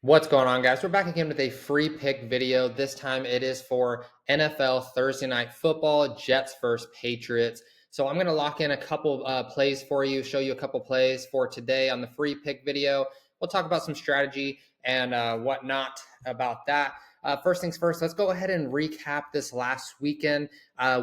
What's going on, guys? We're back again with a free pick video. This time it is for NFL Thursday Night Football, Jets versus Patriots. So I'm going to lock in a couple plays for you, show you a couple plays for today on the free pick video. We'll talk about some strategy and whatnot about that. First things first, let's go ahead and recap this last weekend.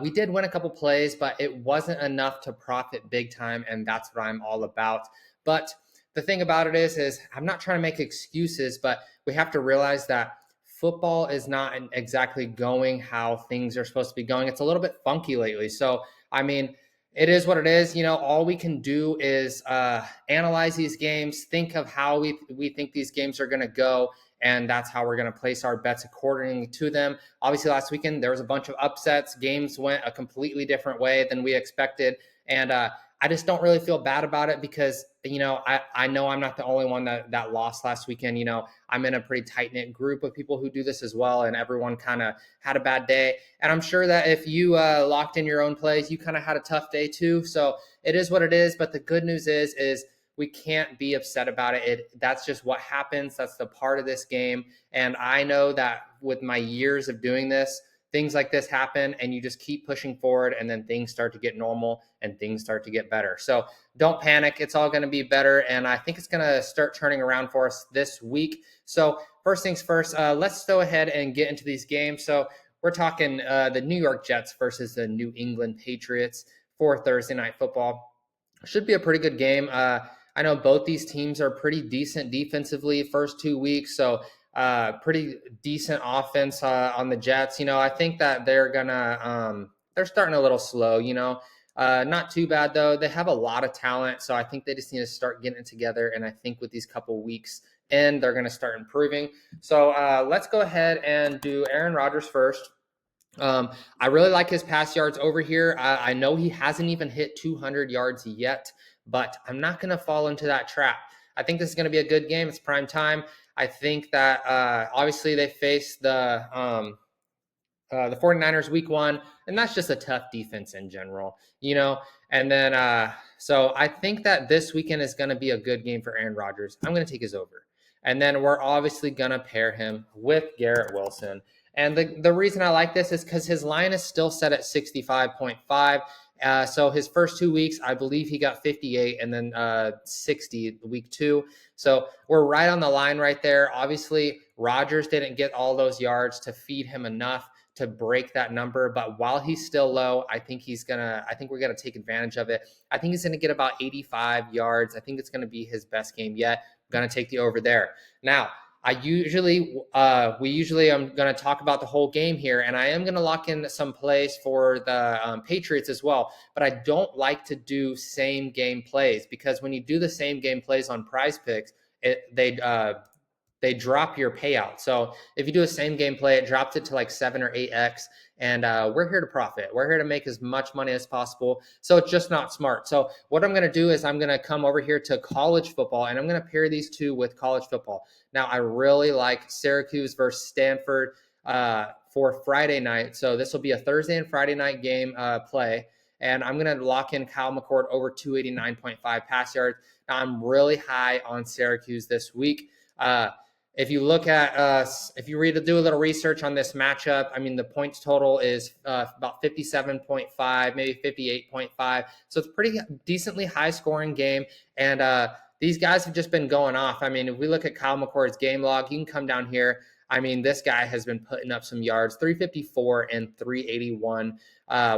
We did win a couple plays, but it wasn't enough to profit big time, and that's what I'm all about. But the thing about it is I'm not trying to make excuses, but we have to realize that football is not exactly going how things are supposed to be going. It's a little bit funky lately. So, I mean, it is what it is. You know, all we can do is analyze these games, think of how we think these games are going to go, and that's how we're going to place our bets according to them. Obviously, last weekend there was a bunch of upsets. Games went a completely different way than we expected, and I just don't really feel bad about it because, you know, I know I'm not the only one that lost last weekend. You know, I'm in a pretty tight knit group of people who do this as well, and everyone kind of had a bad day. And I'm sure that if you locked in your own plays, you kind of had a tough day too. So it is what it is. But the good news is we can't be upset about it. That's just what happens. That's the part of this game. And I know that with my years of doing this, things like this happen and you just keep pushing forward, and then things start to get normal and things start to get better. So don't panic. It's all going to be better. And I think it's going to start turning around for us this week. So first things first, let's go ahead and get into these games. So we're talking the New York Jets versus the New England Patriots for Thursday Night Football. Should be a pretty good game. I know both these teams are pretty decent defensively first 2 weeks. So pretty decent offense on the Jets. You know, I think that they're starting a little slow, you know. Not too bad though. They have a lot of talent, so I think they just need to start getting it together. And I think with these couple weeks in, they're going to start improving. So let's go ahead and do Aaron Rodgers first. I really like his pass yards over here. I know he hasn't even hit 200 yards yet, but I'm not going to fall into that trap. I think this is going to be a good game. It's prime time. I think that obviously they face the 49ers week one, and that's just a tough defense in general, you know. And then so I think that this weekend is going to be a good game for Aaron Rodgers. I'm going to take his over. And then we're obviously going to pair him with Garrett Wilson. And the reason I like this is because his line is still set at 65.5. So his first 2 weeks, I believe he got 58 and then 60 week two. So we're right on the line right there. Obviously, Rodgers didn't get all those yards to feed him enough to break that number. But while he's still low, I think we're gonna take advantage of it. I think he's gonna get about 85 yards. I think it's gonna be his best game yet. I'm gonna take the over there. Now, I'm going to talk about the whole game here, and I am going to lock in some plays for the Patriots as well. But I don't like to do same game plays because when you do the same game plays on Prize Picks, they drop your payout. So if you do a same game play, it drops it to like 7 or 8x. And we're here to profit. We're here to make as much money as possible. So it's just not smart. So what I'm going to do is I'm going to come over here to college football, and I'm going to pair these two with college football. Now, I really like Syracuse versus Stanford for Friday night. So this will be a Thursday and Friday night game play. And I'm going to lock in Kyle McCord over 289.5 pass yards. Now, I'm really high on Syracuse this week. If you look at if you do a little research on this matchup, I mean, the points total is about 57.5, maybe 58.5. So it's pretty decently high scoring game. And these guys have just been going off. I mean, if we look at Kyle McCord's game log, you can come down here. I mean, this guy has been putting up some yards, 354 and 381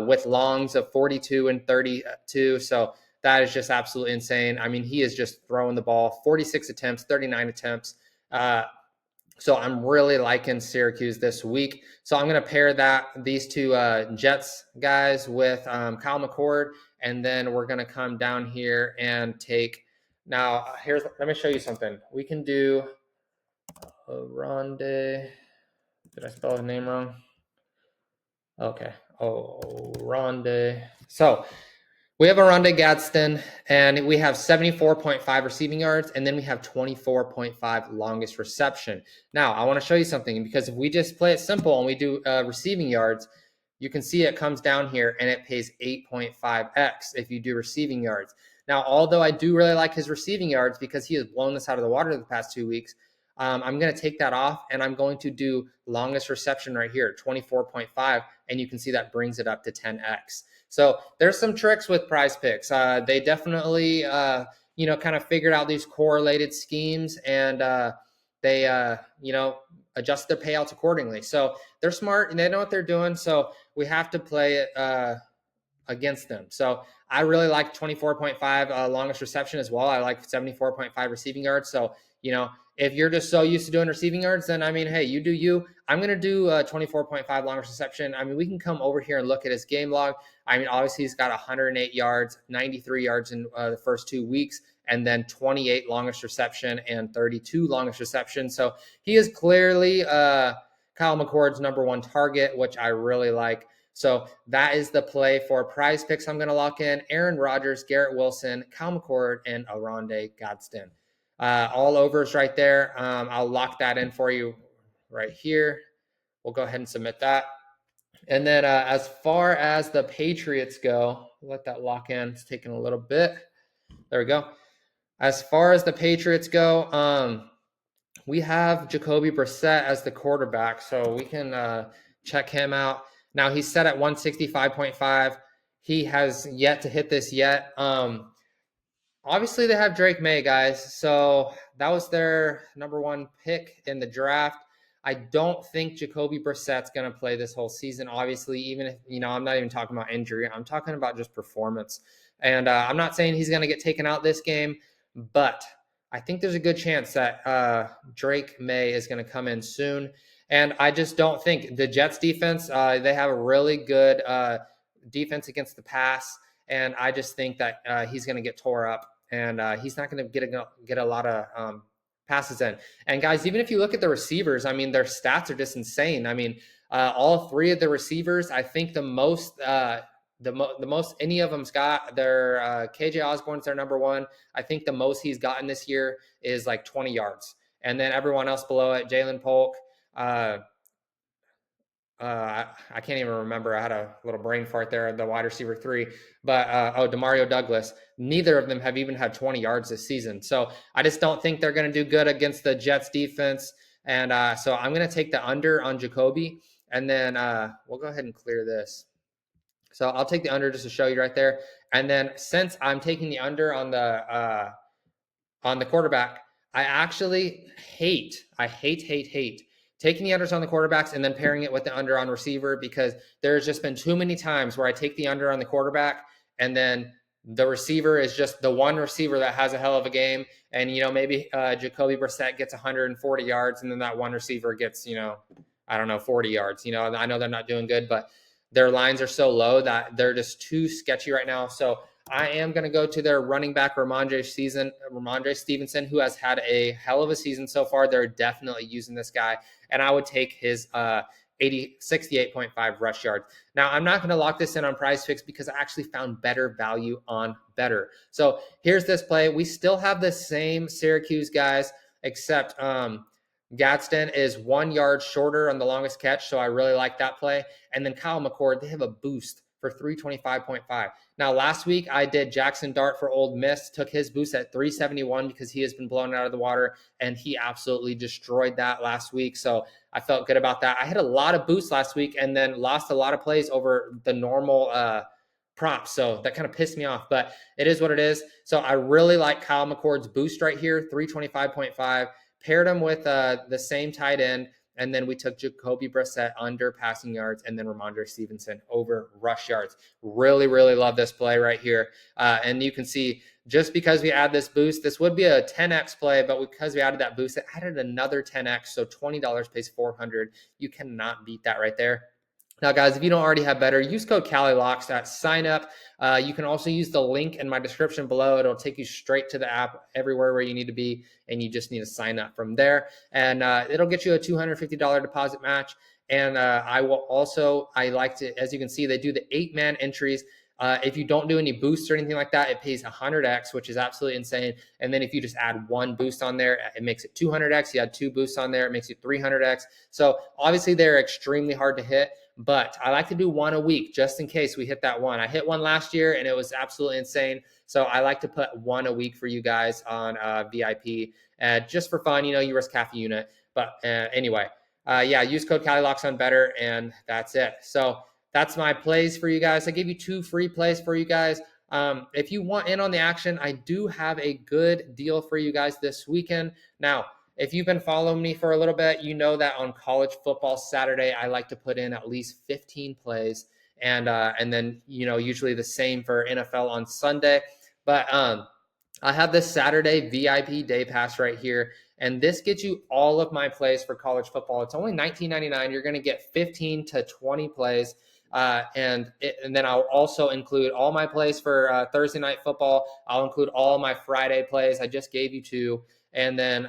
with longs of 42 and 32. So that is just absolutely insane. I mean, he is just throwing the ball, 46 attempts, 39 attempts. So I'm really liking Syracuse this week. So I'm going to pair these two Jets guys with Kyle McCord, and then we're going to come down here and take. Now, let me show you something. We can do Ronde. Did I spell his name wrong? Okay. Oh, Ronde. So we have Aranda Gadsden, and we have 74.5 receiving yards, and then we have 24.5 longest reception. Now, I want to show you something, because if we just play it simple and we do receiving yards, you can see it comes down here, and it pays 8.5x if you do receiving yards. Now, although I do really like his receiving yards because he has blown this out of the water the past 2 weeks, I'm going to take that off and I'm going to do longest reception right here, 24.5. And you can see that brings it up to 10x. So there's some tricks with Prize Picks. They definitely, kind of figured out these correlated schemes and they, adjust their payouts accordingly. So they're smart and they know what they're doing. So we have to play it against them. So I really like 24.5 longest reception as well. I like 74.5 receiving yards. So, if you're just so used to doing receiving yards, then I mean, hey, you do you. I'm going to do 24.5 longest reception. I mean, we can come over here and look at his game log. I mean, obviously he's got 108 yards, 93 yards in the first 2 weeks, and then 28 longest reception and 32 longest reception. So he is clearly Kyle McCord's number one target, which I really like. So that is the play for Prize Picks. I'm going to lock in Aaron Rodgers, Garrett Wilson, Kyle McCord, and Aronde Gadsden. All overs right there. I'll lock that in for you right here. We'll go ahead and submit that. And then as far as the Patriots go, let that lock in. It's taking a little bit. There we go. As far as the Patriots go, we have Jacoby Brissett as the quarterback, so we can check him out. Now he's set at 165.5. He has yet to hit this yet. Obviously they have Drake May, guys. So that was their number one pick in the draft. I don't think Jacoby Brissett's going to play this whole season. Obviously, even if, I'm not even talking about injury. I'm talking about just performance. And I'm not saying he's going to get taken out this game, but I think there's a good chance that Drake May is going to come in soon. And I just don't think the Jets defense, they have a really good defense against the pass. And I just think that he's going to get tore up and he's not going to get a lot of passes in. And guys, even if you look at the receivers, I mean, their stats are just insane. I mean, all three of the receivers, I think the most any of them's got their KJ Osborne's their number one. I think the most he's gotten this year is like 20 yards. And then everyone else below it, Jalen Polk, I can't even remember. I had a little brain fart there, the wide receiver 3. But, Demario Douglas, neither of them have even had 20 yards this season. So I just don't think they're going to do good against the Jets defense. And so I'm going to take the under on Jacoby. And then we'll go ahead and clear this. So I'll take the under just to show you right there. And then since I'm taking the under on the quarterback, I actually hate taking the unders on the quarterbacks and then pairing it with the under on receiver, because there's just been too many times where I take the under on the quarterback and then the receiver is just the one receiver that has a hell of a game. And, maybe Jacoby Brissett gets 140 yards and then that one receiver gets, 40 yards. I know they're not doing good, but their lines are so low that they're just too sketchy right now. So I am going to go to their running back, Ramondre Stevenson, who has had a hell of a season so far. They're definitely using this guy, and I would take his 68.5 rush yards. Now, I'm not going to lock this in on Prize Picks because I actually found better value on better. So here's this play. We still have the same Syracuse guys, except Gadsden is 1 yard shorter on the longest catch, so I really like that play. And then Kyle McCord, they have a boost for 325.5. Now, last week I did Jackson Dart for Ole Miss, took his boost at 371 because he has been blown out of the water, and he absolutely destroyed that last week. So I felt good about that. I had a lot of boosts last week and then lost a lot of plays over the normal props. So that kind of pissed me off, but it is what it is. So I really like Kyle McCord's boost right here, 325.5. Paired him with the same tight end. And then we took Jacoby Brissett under passing yards and then Ramondre Stevenson over rush yards. Really, really love this play right here. And you can see just because we add this boost, this would be a 10x play, but because we added that boost, it added another 10x. So $20 pays $400. You cannot beat that right there. Now, guys, if you don't already have better, use code CaliLocks at sign up. You can also use the link in my description below. It'll take you straight to the app everywhere where you need to be, and you just need to sign up from there. And it'll get you a $250 deposit match. And I like to, as you can see, they do the 8-man entries. If you don't do any boosts or anything like that, it pays 100x, which is absolutely insane. And then if you just add one boost on there, it makes it 200x. You add 2 boosts on there, it makes it 300x. So obviously they're extremely hard to hit, but I like to do one a week just in case we hit that one. I hit one last year and it was absolutely insane. So I like to put one a week for you guys on VIP. just for fun. You risk half a unit. But anyway, yeah, use code CaliLocks on better, and that's it. So that's my plays for you guys. I gave you 2 free plays for you guys. If you want in on the action, I do have a good deal for you guys this weekend. Now, if you've been following me for a little bit, you know that on college football Saturday, I like to put in at least 15 plays, and then usually the same for NFL on Sunday. But I have this Saturday VIP day pass right here, and this gets you all of my plays for college football. It's only $19.99. You're going to get 15 to 20 plays. And then I'll also include all my plays for Thursday night football. I'll include all my Friday plays. I just gave you 2. And then,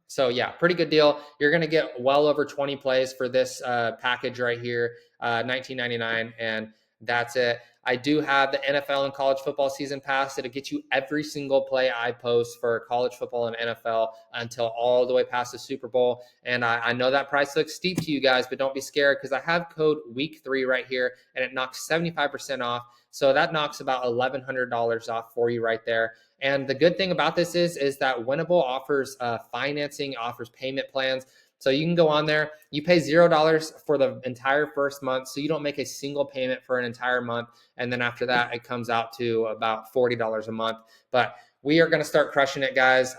so yeah, pretty good deal. You're going to get well over 20 plays for this package right here, $19.99. And that's it. I do have the NFL and college football season pass. It'll get you every single play I post for college football and NFL until all the way past the Super Bowl. And I know that price looks steep to you guys, but don't be scared because I have code week3 right here, and it knocks 75% off. So that knocks about $1,100 off for you right there. And the good thing about this is that Winnable offers financing, offers payment plans. So you can go on there, you pay $0 for the entire first month. So you don't make a single payment for an entire month. And then after that, it comes out to about $40 a month. But we are going to start crushing it, guys.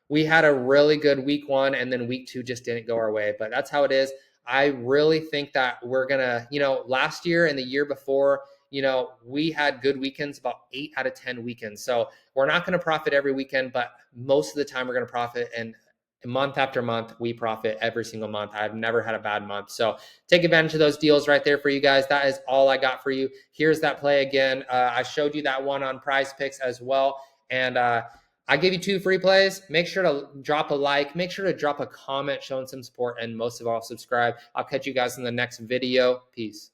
We had a really good week 1, and then week 2 just didn't go our way. But that's how it is. I really think that we're going to, last year and the year before, we had good weekends, about 8 out of 10 weekends. So we're not going to profit every weekend, but most of the time we're going to profit. And month after month, we profit every single month. I've never had a bad month. So take advantage of those deals right there for you guys. That is all I got for you. Here's that play again. I showed you that one on Prize Picks as well. And I gave you 2 free plays. Make sure to drop a like. Make sure to drop a comment showing some support. And most of all, subscribe. I'll catch you guys in the next video. Peace.